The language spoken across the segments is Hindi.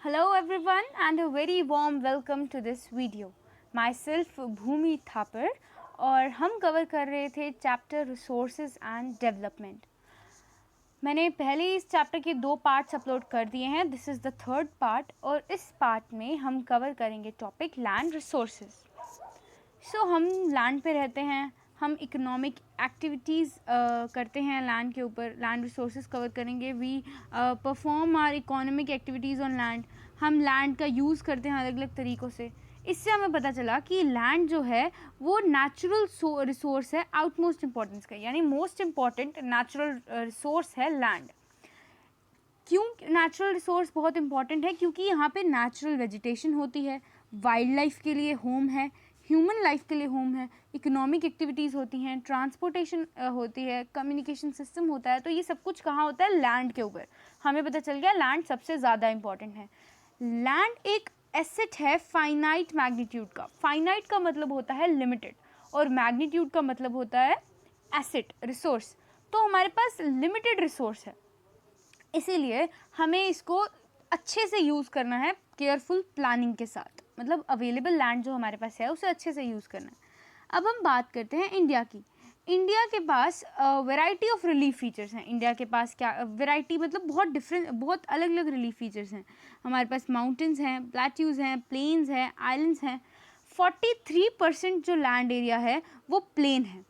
Hello everyone and a very warm welcome to this video. Myself Bhumi Thapar और हम कवर कर रहे थे चैप्टर रिसोर्सेज एंड डेवलपमेंट। मैंने पहले इस चैप्टर के 2 पार्ट्स अपलोड कर दिए हैं। This is the third part और इस पार्ट में हम कवर करेंगे टॉपिक लैंड रिसोर्सेज। सो हम लैंड पे रहते हैं, हम इकोनॉमिक एक्टिविटीज़ करते हैं लैंड के ऊपर, लैंड रिसोर्सेज कवर करेंगे। We perform are economic activities on land. हम लैंड का यूज़ करते हैं अलग अलग तरीक़ों से। इससे हमें पता चला कि लैंड जो है वो नेचुरल रिसोर्स है आउटमोस्ट इम्पॉर्टेंस का, यानी मोस्ट इम्पॉर्टेंट नेचुरल रिसोर्स है लैंड। क्यों नेचुरल रिसोर्स बहुत इंपॉर्टेंट है? क्योंकि यहाँ पे नेचुरल वेजिटेशन होती है, वाइल्ड लाइफ के लिए होम है, ह्यूमन लाइफ के लिए होम है, इकोनॉमिक एक्टिविटीज़ होती हैं, ट्रांसपोर्टेशन होती है, कम्युनिकेशन सिस्टम होता है। तो ये सब कुछ कहाँ होता है? लैंड के ऊपर। हमें पता चल गया लैंड सबसे ज़्यादा इम्पॉर्टेंट है। लैंड एक एसेट है फाइनाइट मैग्नीट्यूड का। फाइनाइट का मतलब होता है लिमिटेड और मैग्नीट्यूड का मतलब होता है एसेट, रिसोर्स। तो हमारे पास लिमिटेड रिसोर्स है, इसीलिए हमें इसको अच्छे से यूज़ करना है, केयरफुल प्लानिंग के साथ। मतलब अवेलेबल लैंड जो हमारे पास है उसे अच्छे से यूज़ करना है। अब हम बात करते हैं इंडिया की। इंडिया के पास वैरायटी ऑफ रिलीफ फीचर्स हैं। इंडिया के पास क्या वैरायटी, मतलब बहुत डिफरेंट, बहुत अलग अलग रिलीफ फीचर्स हैं। हमारे पास माउंटेन्स हैं, प्लेट्यूज़ हैं, प्लेन्स हैं, आइलैंड्स हैं। 43% जो लैंड एरिया है वो प्लेन है।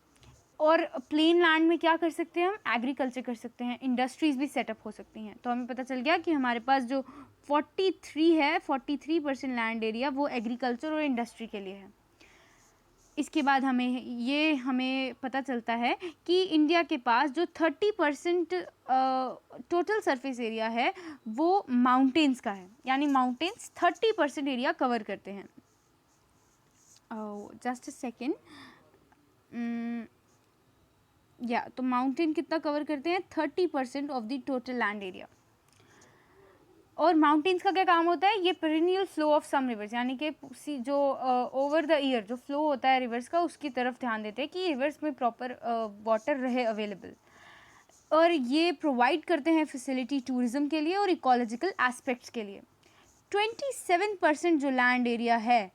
और प्लेन लैंड में क्या कर सकते हैं हम? एग्रीकल्चर कर सकते हैं, इंडस्ट्रीज़ भी सेटअप हो सकती हैं। तो हमें पता चल गया कि हमारे पास जो 43% लैंड एरिया वो एग्रीकल्चर और इंडस्ट्री के लिए है। इसके बाद हमें पता चलता है कि इंडिया के पास जो 30% टोटल सरफेस एरिया है वो माउंटेन्स का है, यानी माउंटेन्स 30% एरिया कवर करते हैं। जस्ट अ सेकेंड, तो माउंटेन कितना कवर करते हैं? 30% of the total land area. और माउंटेन्स का क्या काम होता है? ये perennial flow of some rivers, यानी कि जो ओवर द ईयर जो फ्लो होता है रिवर्स का, उसकी तरफ ध्यान देते हैं कि रिवर्स में प्रॉपर वाटर रहे अवेलेबल। और ये प्रोवाइड करते हैं फैसिलिटी टूरिज्म के लिए और इकोलॉजिकल एस्पेक्ट्स के लिए। 27% जो लैंड एरिया है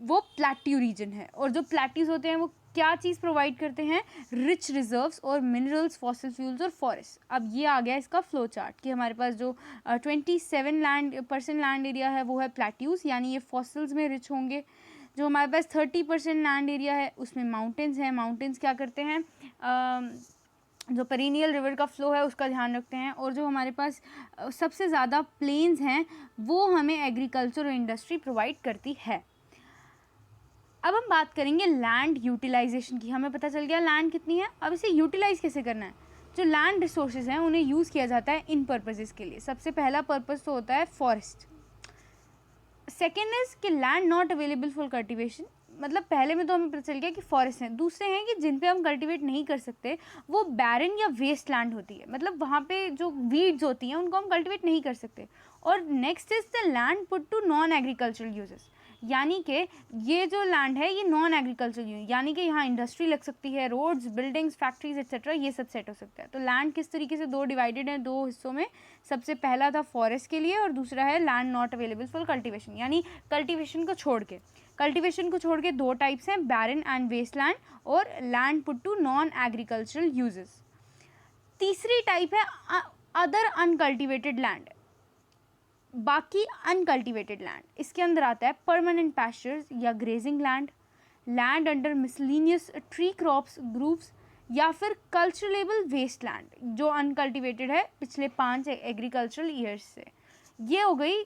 वो प्लेट्यू रीजन है। और जो प्लेट्यूज होते हैं वो क्या चीज़ प्रोवाइड करते हैं? रिच रिजर्व्स और मिनरल्स, फॉसिल फ्यूल्स और फॉरेस्ट। अब ये आ गया इसका फ्लो चार्ट कि हमारे पास जो 27% लैंड एरिया है वो है प्लेट्यूज, यानी ये फॉसिल्स में रिच होंगे। जो हमारे पास 30% लैंड एरिया है उसमें माउंटेन्स हैं। माउंटेन्स क्या करते हैं? जो पेरिनियल रिवर का फ्लो है उसका ध्यान रखते हैं। और जो हमारे पास सबसे ज़्यादा प्लेन्स हैं वो हमें एग्रीकल्चर और इंडस्ट्री प्रोवाइड करती है। अब हम बात करेंगे लैंड यूटिलाइजेशन की। हमें पता चल गया लैंड कितनी है, अब इसे यूटिलाइज कैसे करना है। जो लैंड रिसोर्सेज हैं उन्हें यूज़ किया जाता है इन पर्पसेस के लिए। सबसे पहला पर्पस तो होता है फॉरेस्ट। सेकेंड इज कि land not available for cultivation, मतलब पहले में तो हमें पता चल गया कि फॉरेस्ट हैं। दूसरे हैं कि जिन पे हम कल्टिवेट नहीं कर सकते वो बैरन या वेस्ट लैंड होती है, मतलब वहाँ पे जो वीड्स होती हैं उनको हम कल्टिवेट नहीं कर सकते। और next is the land put to non agricultural uses, यानी कि ये जो लैंड है ये नॉन एग्रीकल्चरल यूज, यानी कि यहाँ इंडस्ट्री लग सकती है, रोड्स, बिल्डिंग्स, फैक्ट्रीज एक्सेट्रा, ये सब सेट हो सकता है। तो लैंड किस तरीके से दो डिवाइडेड है, 2 हिस्सों में। सबसे पहला था फॉरेस्ट के लिए और दूसरा है land not available for cultivation, यानी कल्टिवेशन को छोड़ के। कल्टिवेशन को छोड़ के 2 टाइप्स हैं, बैरन एंड वेस्ट लैंड और land put to non agricultural uses. तीसरी टाइप है अदर अनकल्टिवेटेड लैंड, बाकी अनकल्टिवेटेड लैंड। इसके अंदर आता है परमानेंट पैस्चर्स या grazing land, land under miscellaneous tree crops groups, या फिर कल्चरेबल वेस्ट लैंड जो अनकल्टिवेटेड है पिछले 5 एग्रीकल्चरल ईयर्स से। ये हो गई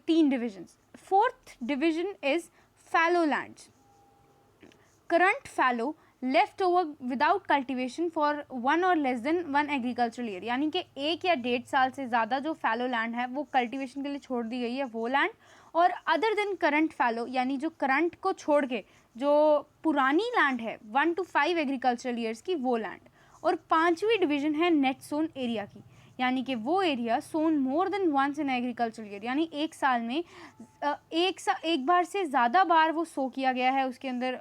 3 divisions. Fourth division is fallow lands. Current fallow left over without cultivation for 1 और लेस देन 1 एग्रीकल्चरल ईयर, यानी कि 1 या 1.5 साल से ज़्यादा जो फैलो लैंड है वो कल्टिवेशन के लिए छोड़ दी गई है, वो लैंड। और अदर देन करंट फैलो, यानी जो करंट को छोड़ के जो पुरानी लैंड है 1 to 5 एग्रीकल्चरल ईयर्स की, वो लैंड। और 5वीं डिवीजन है नेट सोन एरिया की, यानी कि वो area sown more than once in agricultural year, यानी 1 साल में एक बार से ज़्यादा बार वो सो किया गया है, उसके अंदर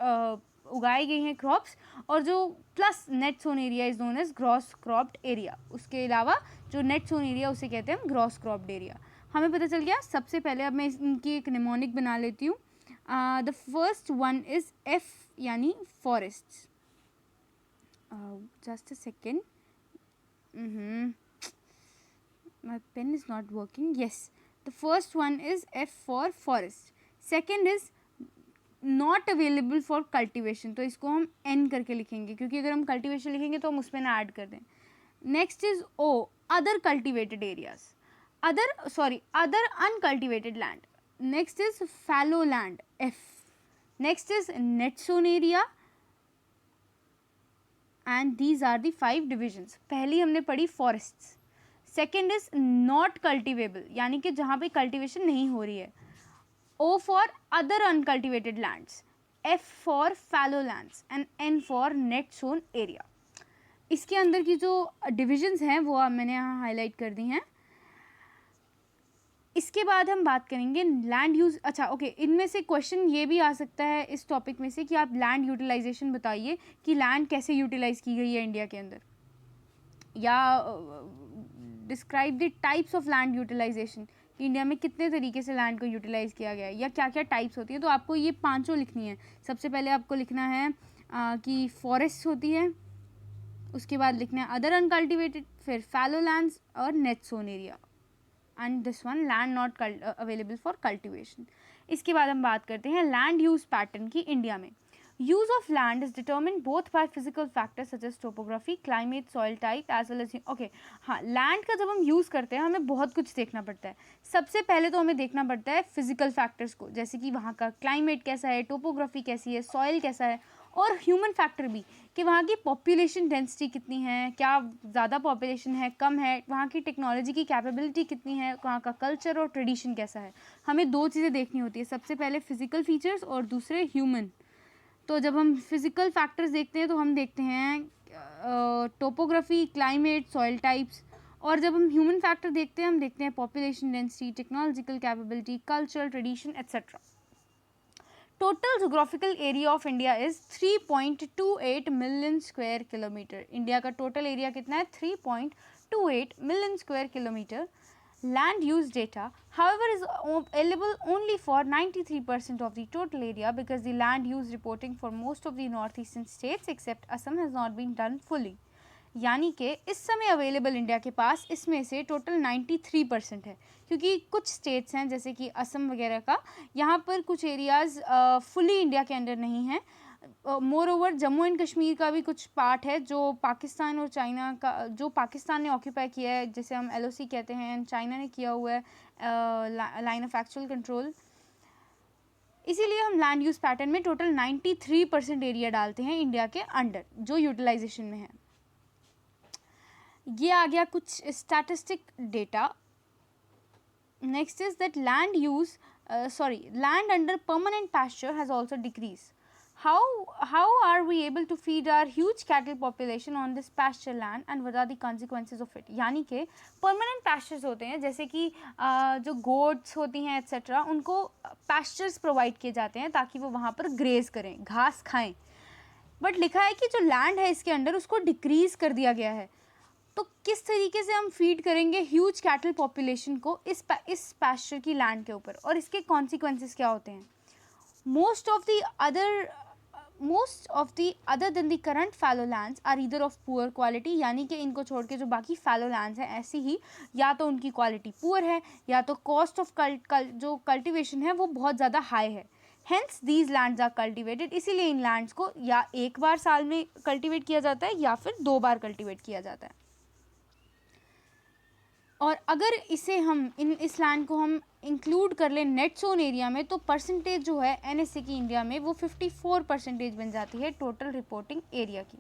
उगाई गई हैं क्रॉप्स। और जो plus net sown area is known as gross cropped area. उसके अलावा जो नेट सोन एरिया उसे कहते हैं हम ग्रॉस क्रॉप्ड एरिया। हमें पता चल गया। सबसे पहले अब मैं इनकी एक निमोनिक बना लेती हूँ। The first one is F यानी forest. Just a second, my pen is not working. Yes, the first one is F for forest. Second is not available for cultivation, तो इसको हम N करके लिखेंगे क्योंकि अगर हम cultivation लिखेंगे तो हम उसमें ना ऐड कर दें। Next is O, other cultivated areas, other uncultivated land. Next is fallow land, F. Next is net sown area, and these are the 5 divisions. पहली हमने पढ़ी forests. Second is not cultivable यानी कि जहाँ पे कल्टिवेशन नहीं हो रही है। O for other uncultivated lands, F for fallow lands and N for net sown area. इसके अंदर की जो डिविजन्स हैं वो अब मैंने यहाँ हाईलाइट कर दी हैं। इसके बाद हम बात करेंगे लैंड यूज़। अच्छा ओके, इनमें से क्वेश्चन ये भी आ सकता है इस टॉपिक में से कि आप लैंड यूटिलाइजेशन बताइए कि लैंड कैसे यूटिलाइज की गई है इंडिया के अंदर, या describe the types of land utilisation, India में कितने तरीके से लैंड को यूटिलाइज किया गया है या क्या क्या टाइप्स होती हैं। तो आपको ये पांचों लिखनी है। सबसे पहले आपको लिखना है कि फॉरेस्ट होती है, उसके बाद लिखना है अदर अनकल्टिवेटेड, फिर फैलो लैंड्स और net sown area, and this one land not available for cultivation. इसके बाद हम बात करते हैं लैंड यूज पैटर्न की इंडिया में। Use of land is determined both by physical factors such as topography, climate, soil type as well as okay, हाँ, लैंड का जब हम यूज़ करते हैं हमें बहुत कुछ देखना पड़ता है। सबसे पहले तो हमें देखना पड़ता है फिजिकल फैक्टर्स को, जैसे कि वहाँ का क्लाइमेट कैसा है, टोपोग्राफी कैसी है, सॉइल कैसा है, और ह्यूमन फैक्टर भी कि वहाँ की पॉपुलेशन डेंसिटी कितनी है, क्या ज़्यादा पॉपुलेशन है, कम है, वहाँ की टेक्नोलॉजी की कैपेबिलिटी कितनी है, वहाँ का कल्चर और ट्रेडिशन कैसा है। हमें दो चीज़ें देखनी होती है, सबसे पहले फिजिकल फीचर्स और दूसरे ह्यूमन। तो जब हम फिजिकल फैक्टर्स देखते हैं तो हम देखते हैं टोपोग्राफी, क्लाइमेट, सॉइल टाइप्स, और जब हम ह्यूमन फैक्टर देखते हैं हम देखते हैं population density, technological capability, culture, tradition etcetera. Total geographical area of India is 3.28 million square kilometre. India का टोटल एरिया कितना है? 3.28 million square kilometre. Land use data, however, is available only for 93% of the total area because the land use reporting for most of the northeastern states except Assam has not been done fully. यानी कि इस समय अवेलेबल इंडिया के पास इसमें से टोटल 93% है, क्योंकि कुछ स्टेट्स हैं जैसे कि असम वगैरह का, यहाँ पर कुछ एरियाज़ फुली इंडिया के अंडर नहीं हैं। More over Jammu and Kashmir का भी कुछ पार्ट है जो पाकिस्तान और चाइना का, जो पाकिस्तान ने ऑक्यूपाई किया है, जिसे हम LOC कहते हैं, चाइना ने किया हुआ है लाइन ऑफ एक्चुअल कंट्रोल। इसीलिए हम लैंड यूज़ पैटर्न में टोटल 93% एरिया डालते हैं इंडिया के अंडर जो यूटिलाइजेशन में है। ये आ गया कुछ statistic data. Next is that land use land under permanent pasture has also decrease. How are we able to feed our huge cattle population on this pasture land and what are the consequences of it? यानी कि परमानेंट पैस्चर्स होते हैं जैसे कि जो गोट्स होती हैं एट्सेट्रा, उनको पैस्चर्स प्रोवाइड किए जाते हैं ताकि वो वहाँ पर ग्रेज करें, घास खाएं। बट लिखा है कि जो लैंड है इसके अंडर उसको डिक्रीज कर दिया गया है। तो किस तरीके से हम फीड करेंगे ह्यूज कैटल पॉपुलेशन को इस पैस्चर की लैंड के ऊपर, और इसके कॉन्सिक्वेंसेस क्या होते हैं? Most of the other than the current fallow lands are either of poor quality, यानी कि इनको छोड़ के जो बाकी fallow lands हैं ऐसी ही या तो उनकी क्वालिटी पुअर है या तो कॉस्ट ऑफ जो कल्टिवेशन है वो बहुत ज़्यादा हाई है। Hence these lands are cultivated, इसीलिए इन लैंड्स को या एक बार साल में कल्टिवेट किया जाता है या फिर 2 बार कल्टिवेट किया जाता है। और अगर इसे हम इस लैंड को हम इंक्लूड कर लें नेट सोन एरिया में तो परसेंटेज जो है NSA की इंडिया में वो 54% बन जाती है टोटल रिपोर्टिंग एरिया की।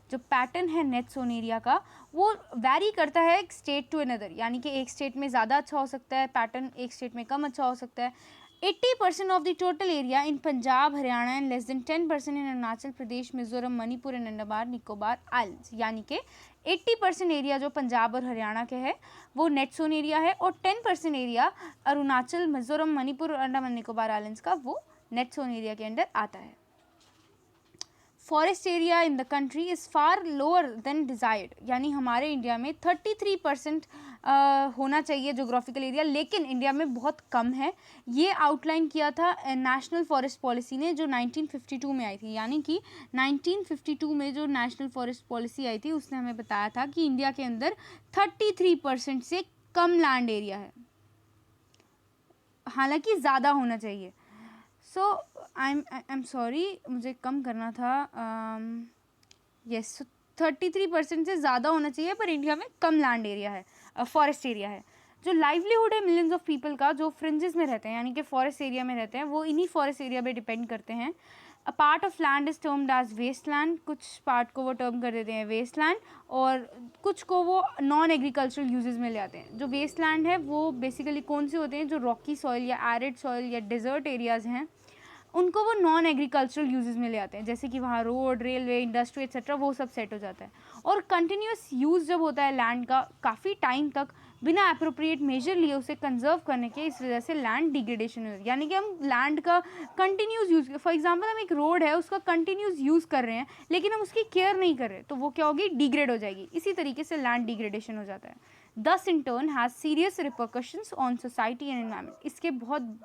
जो पैटर्न है नेट सोन एरिया का वो वैरी करता है एक स्टेट टू अनदर, यानी कि एक स्टेट में ज़्यादा अच्छा हो सकता है पैटर्न, एक स्टेट में कम अच्छा हो सकता है। 80% of the total area in Punjab, Haryana and less than 10% in Arunachal Pradesh, Mizoram, Manipur and Andaman Nicobar Islands। यानी कि 80% एरिया जो पंजाब और हरियाणा के है वो नेट सोन एरिया है और 10% एरिया अरुणाचल, मिजोरम, मणिपुर और अंडमान निकोबार आइलैंड्स का वो नेट सोन एरिया के अंडर आता है। Forest area in the country is far lower than desired, यानी हमारे इंडिया में 33% होना चाहिए जोग्राफिकल एरिया, लेकिन इंडिया में बहुत कम है। ये आउटलाइन किया था नेशनल फॉरेस्ट पॉलिसी ने, जो 1952 में आई थी। यानी कि 1952 में जो नेशनल फॉरेस्ट पॉलिसी आई थी उसने हमें बताया था कि इंडिया के अंदर 33% से कम लैंड एरिया है, हालांकि ज़्यादा होना चाहिए। सो आई एम सॉरी, मुझे कम करना था। यस, 33% से ज़्यादा होना चाहिए, पर इंडिया में कम लैंड एरिया है, फॉरेस्ट एरिया है। जो लाइवलीहुड है मिलियंस ऑफ पीपल का, जो फ्रिंजेस में रहते हैं यानी कि फॉरेस्ट एरिया में रहते हैं, वो इन्हीं फॉरेस्ट एरिया पे डिपेंड करते हैं। A part of land is termed as waste land, कुछ पार्ट को वो टर्म कर देते हैं वेस्ट लैंड, और कुछ को वो नॉन एग्रीकल्चरल यूजेस में ले आते हैं। जो वेस्ट लैंड है वो बेसिकली कौन से होते हैं, जो रॉकी सॉइल या एरिड सॉइल या डेजर्ट एरियाज हैं, उनको वो नॉन एग्रीकल्चरल यूजेस में ले आते हैं, जैसे कि वहाँ रोड, रेलवे, इंडस्ट्री एक्सेट्रा, वो सब सेट हो जाता है। और कंटिन्यूस यूज़ जब होता है लैंड का काफ़ी टाइम तक बिना अप्रोप्रिएट मेजर लिए उसे कंजर्व करने के, इस वजह से लैंड डिग्रेडेशन हो, यानी कि हम लैंड का कंटिन्यूस यूज़, फॉर एग्जांपल हम एक रोड है उसका कंटिन्यूस यूज़ कर रहे हैं लेकिन हम उसकी केयर नहीं कर रहे, तो वो क्या होगी, डिग्रेड हो जाएगी। इसी तरीके से लैंड डिग्रेडेशन हो जाता है। दस in turn has serious repercussions on society and environment, इसके बहुत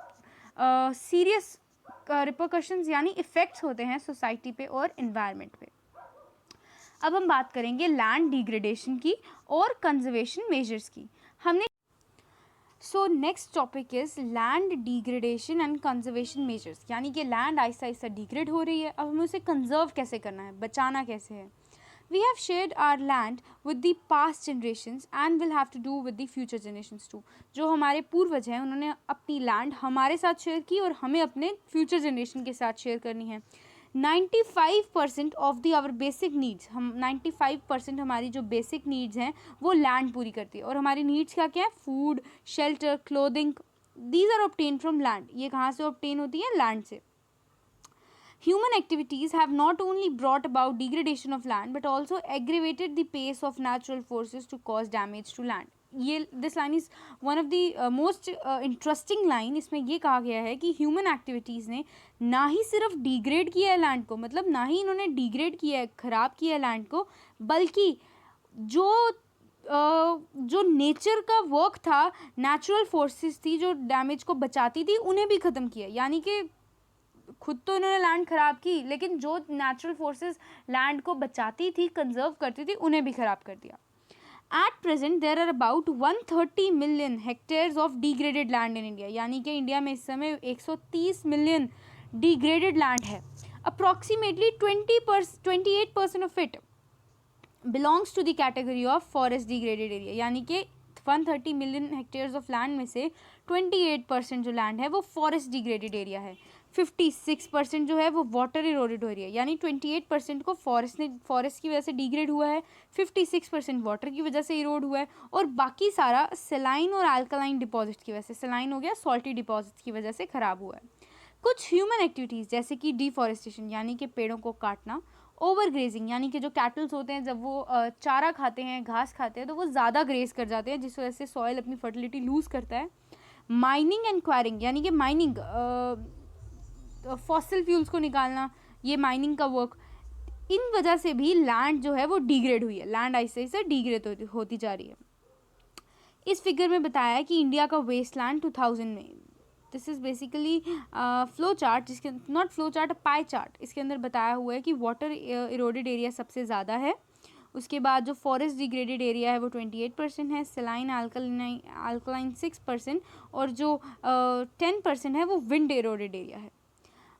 सीरियस रिपरकशंस यानी इफ़ेक्ट्स होते हैं सोसाइटी पे और इन्वायरमेंट पे। अब हम बात करेंगे लैंड डिग्रेडेशन की और कंजर्वेशन मेजर्स की। हमने so next topic is land degradation and conservation measures, यानी कि लैंड आहिस्ता आहिस्ता डिग्रेड हो रही है, अब हमें उसे कंजर्व कैसे करना है, बचाना कैसे है। We have shared our land with the past generations and will have to do with the future generations too. जो हमारे पूर्वज हैं उन्होंने अपनी लैंड हमारे साथ शेयर की और हमें अपने फ्यूचर जनरेशन के साथ शेयर करनी है। 95% of the our basic needs, हम 95% हमारी जो बेसिक नीड्स हैं वो लैंड पूरी करती है। और हमारी नीड्स क्या क्या है, food, shelter, clothing, these are obtain from land. ये कहाँ से ऑब्टेन होती है, लैंड से। Human activities have not only brought about degradation of land but also aggravated the pace of natural forces to cause damage to land. ये this line is one of the most interesting line. इसमें ये कहा गया है कि ह्यूमन एक्टिविटीज़ ने ना ही सिर्फ डिग्रेड किया है लैंड को, मतलब ना ही इन्होंने डिग्रेड किया है, ख़राब किया है लैंड को, बल्कि जो नेचर का वर्क था, नेचुरल फोर्सेस थी जो डैमेज को बचाती थी, उन्हें भी ख़त्म किया। यानी कि खुद तो इन्होंने लैंड ख़राब की, लेकिन जो नेचुरल फोर्सेस लैंड को बचाती थी, कंजर्व करती थी, उन्हें भी ख़राब कर दिया। At present there are about 130 million hectares of degraded land in India, यानी कि इंडिया में इस समय 130 मिलियन डिग्रेडेड लैंड है। Approximately 28% of it belongs to the category of forest degraded area, यानी कि 130 मिलियन हेक्टेयर्स ऑफ लैंड में से 28% जो लैंड है वो फॉरेस्ट डिग्रेडेड एरिया है। 56% जो है वो वाटर इरोडेड एरिया, यानी 28% को फॉरेस्ट की वजह से डिग्रेड हुआ है, 56% वाटर की वजह से इरोड हुआ है, और बाकी सारा सेलाइन और अल्कलाइन डिपॉजिट की वजह से, सेलाइन हो गया सॉल्टी डिपॉजिट की वजह से ख़राब हुआ है। कुछ ह्यूमन एक्टिविटीज़ जैसे कि डिफॉरेस्टेशन यानी कि पेड़ों को काटना, ओवर ग्रेजिंग यानी कि जो कैटल्स होते हैं जब वो चारा खाते हैं, घास खाते हैं, तो वो ज़्यादा ग्रेज कर जाते हैं जिस वजह से सॉइल अपनी फर्टिलिटी लूज़ करता है। माइनिंग एंड क्वायरिंग यानी कि माइनिंग, फॉसिल फ्यूल्स को निकालना, ये माइनिंग का वर्क, इन वजह से भी लैंड जो है वो डिग्रेड हुई है, लैंड ऐसे ऐसे डिग्रेड होती जा रही है। इस फिगर में बताया है कि इंडिया का वेस्ट लैंड 2000 में, this is basically flow chart, जिसके not flow chart, pie chart, इसके अंदर बताया हुआ है कि वाटर इरोडेड एरिया सबसे ज़्यादा है, उसके बाद जो फॉरेस्ट डिग्रेडेड एरिया है वो 28% है, सेलाइन अल्कलाइन 6%, और जो 10% है वो विंड इरोडेड एरिया है।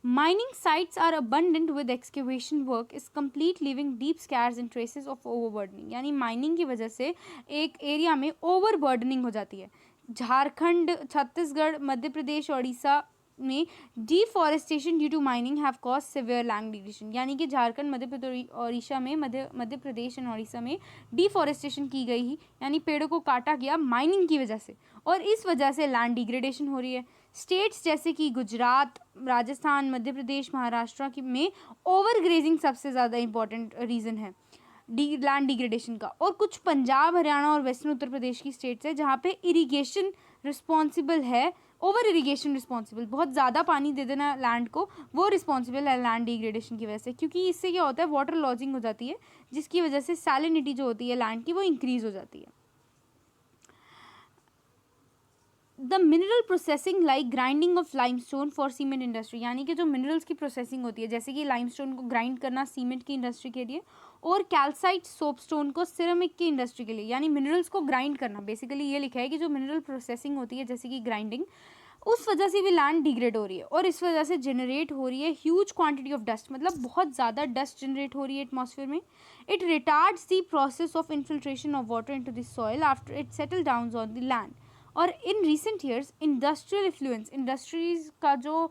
Mining sites are abundant with excavation work is complete leaving deep scars and traces of overburdening, यानी माइनिंग की वजह से एक एरिया में ओवरबर्डनिंग हो जाती है। झारखंड, छत्तीसगढ़, मध्य प्रदेश, उड़ीसा में deforestation due to mining have cause severe land degradation, यानी कि झारखंड, मध्य प्रदेश, उड़ीसा में, मध्य प्रदेश और उड़ीसा में डिफॉरेस्टेशन की गई ही, यानी पेड़ों को काटा गया माइनिंग की वजह से, और इस वजह से लैंड डिग्रेडेशन हो रही है। स्टेट्स जैसे कि गुजरात, राजस्थान, मध्य प्रदेश, महाराष्ट्र की में ओवर ग्रेजिंग सबसे ज़्यादा इंपॉर्टेंट रीज़न है लैंड डिग्रेडेशन का, और कुछ पंजाब, हरियाणा और वेस्टर्न उत्तर प्रदेश की स्टेट्स है जहाँ पे इरिगेशन रिस्पॉन्सिबल है, ओवर इरिगेशन रिस्पॉन्सिबल, बहुत ज़्यादा पानी दे देना लैंड को, वो रिस्पॉन्सिबल है लैंड डिग्रेडेशन की वजह से, क्योंकि इससे क्या होता है, वाटर लॉजिंग हो जाती है जिसकी वजह से सैलिनिटी जो होती है लैंड की वो इंक्रीज़ हो जाती है। The mineral processing like grinding of limestone for cement industry, यानी कि जो मिनरल्स की प्रोसेसिंग होती है, जैसे कि लाइमस्टोन को ग्राइंड करना सीमेंट की इंडस्ट्री के लिए, और कैल्साइट सोपस्टोन को सिरेमिक की इंडस्ट्री के लिए, यानी मिनरल्स को ग्राइंड करना। बेसिकली ये लिखा है कि जो मिनरल प्रोसेसिंग होती है जैसे कि ग्राइंडिंग, उस वजह से भी लैंड डिग्रेड हो रही है और इस वजह से जनरेट हो रही है ह्यूज क्वांटिटी ऑफ डस्ट, मतलब बहुत ज़्यादा डस्ट जनरेट हो रही है एटमॉस्फेयर में। It retards the process of infiltration of water into the soil after it settle down on the land. और in recent years industrial influence, industries का जो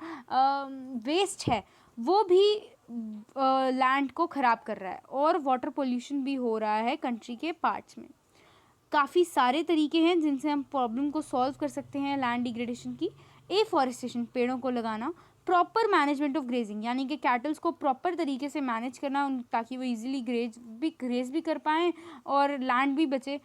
वेस्ट है वो भी लैंड को ख़राब कर रहा है और वाटर पोल्यूशन भी हो रहा है कंट्री के पार्ट्स में। काफ़ी सारे तरीके हैं जिनसे हम प्रॉब्लम को सॉल्व कर सकते हैं लैंड डिग्रेडेशन की। एफॉरेस्टेशन, पेड़ों को लगाना, प्रॉपर मैनेजमेंट ऑफ ग्रेजिंग, यानी कि कैटल्स को प्रॉपर तरीके से मैनेज करना ताकि वो इजीली ग्रेज भी कर पाएँ और लैंड भी बचे।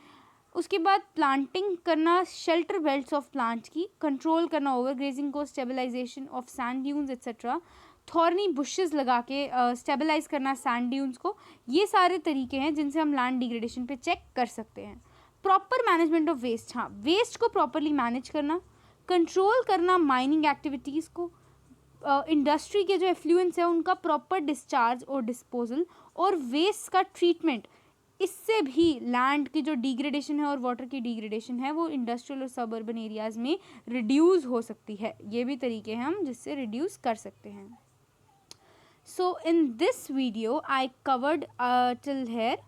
उसके बाद प्लांटिंग करना, शेल्टर बेल्ट्स ऑफ प्लांट्स की, कंट्रोल करना ओवर ग्रेजिंग को, stabilisation of sand dunes etcetera, thorny bushes लगा के स्टेबलाइज करना सैंड ड्यून्स को। ये सारे तरीके हैं जिनसे हम लैंड डिग्रेडेशन पे चेक कर सकते हैं। प्रॉपर मैनेजमेंट ऑफ वेस्ट, हाँ, वेस्ट को प्रॉपरली मैनेज करना, कंट्रोल करना माइनिंग एक्टिविटीज़ को, इंडस्ट्री के जो एफ्लुएंस है उनका प्रॉपर डिस्चार्ज और डिस्पोजल, और वेस्ट का ट्रीटमेंट। इससे भी लैंड की जो डिग्रेडेशन है और वाटर की डिग्रेडेशन है वो इंडस्ट्रियल और सब अर्बन एरियाज़ में रिड्यूस हो सकती है। ये भी तरीके हैं हम जिससे रिड्यूस कर सकते हैं। So in this video I covered till here.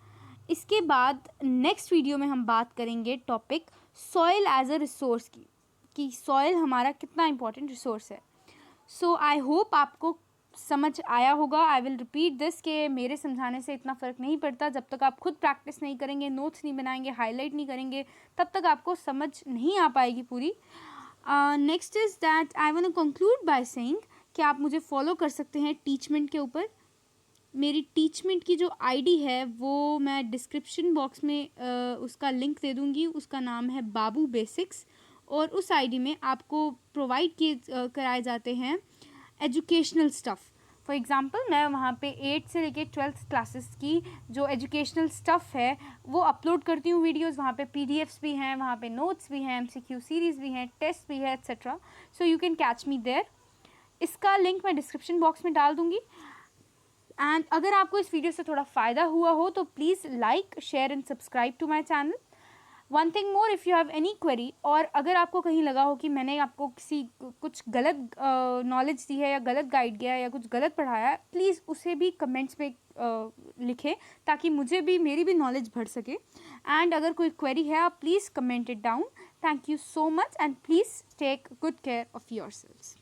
इसके बाद नेक्स्ट वीडियो में हम बात करेंगे topic soil as a resource की, कि सॉइल हमारा कितना इम्पोर्टेंट रिसोर्स है। सो आई होप आपको समझ आया होगा। आई विल रिपीट दिस कि मेरे समझाने से इतना फ़र्क नहीं पड़ता, जब तक आप खुद प्रैक्टिस नहीं करेंगे, नोट्स नहीं बनाएंगे, हाईलाइट नहीं करेंगे, तब तक आपको समझ नहीं आ पाएगी पूरी। Next is that I want to conclude by saying कि आप मुझे फॉलो कर सकते हैं टीचमेंट के ऊपर। मेरी टीचमेंट की जो आईडी है वो मैं डिस्क्रिप्शन बॉक्स में उसका लिंक दे दूँगी। उसका नाम है बाबू बेसिक्स, और उस आईडी में आपको प्रोवाइड किए कराए जाते हैं एजुकेशनल स्टफ़। फॉर एग्ज़ाम्पल मैं वहाँ पे 8 से लेके 12th क्लासेस की जो एजुकेशनल स्टफ़ है वो अपलोड करती हूँ वीडियोस। वहाँ पे PDFs भी हैं, वहाँ पे नोट्स भी हैं, MCQ सीरीज़ भी हैं, टेस्ट भी है etcetera. So you can catch me there. इसका लिंक मैं डिस्क्रिप्शन बॉक्स में डाल दूँगी। एंड अगर आपको इस वीडियो से थोड़ा फ़ायदा हुआ हो तो please like, share and subscribe to my channel. One thing more, if you have any query, और अगर आपको कहीं लगा हो कि मैंने आपको कुछ गलत नॉलेज दी है या गलत गाइड किया है या कुछ गलत पढ़ाया है, प्लीज़ उसे भी कमेंट्स में लिखें ताकि मुझे भी, मेरी भी नॉलेज बढ़ सके। एंड अगर कोई क्वेरी है आप please comment it down. Thank you so much and please take good care of yourselves.